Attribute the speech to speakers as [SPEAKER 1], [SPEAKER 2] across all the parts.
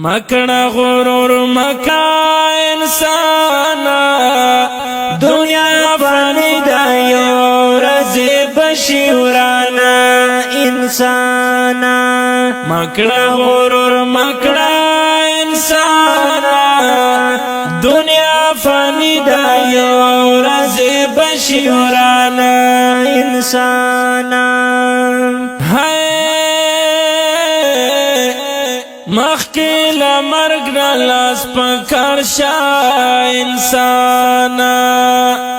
[SPEAKER 1] مکڑا غرور مکا انسانا دنیا فانی دا یو رزی بشی ورانا انسانا مکڑا غرور مکڑا انسانا دنیا فانی دا یو رزی بشی ورانا انسانا مخکل مرگ نلاس پکر شا انسانا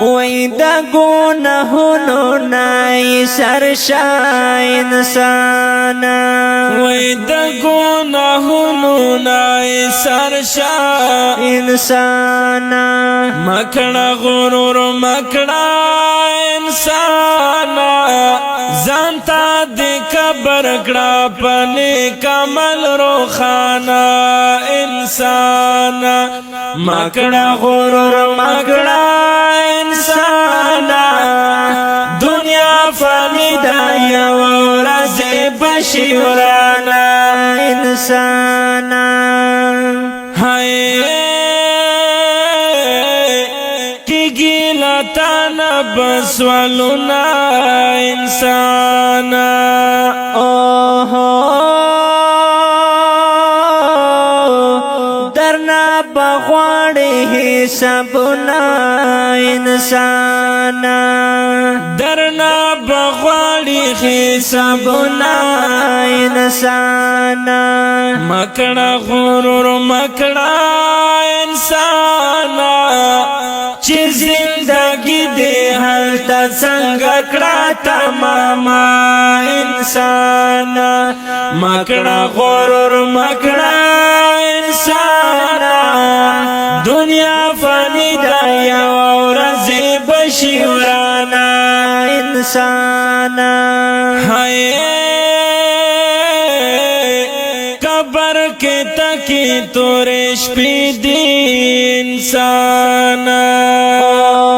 [SPEAKER 1] وی دا گناہونو نائی سر شا انسانا وی دا گناہونو نائی سر شا انسانا مکڑا غرور مکڑا انسانا زانتا دی کبر کڑا پنی کمل روخانا انسانا مکڑا غرور مکڑا انسانا دنیا فانی دا یو رزی بشی ورانا انسانا تانا بسوالونا انسانا درنا بغواڑی حسابنا انسانا درنا بغواڑی حسابنا انسانا مکڑا غرور مکڑا انسانا چی زندگی دے حالتا سنگکڑا تماما انسانا مکڑا غرور مکڑا انسانا دنیا فانی دا یو رزی بشی ورانا انسانا قبر کے تکی تورش پی دی انسانا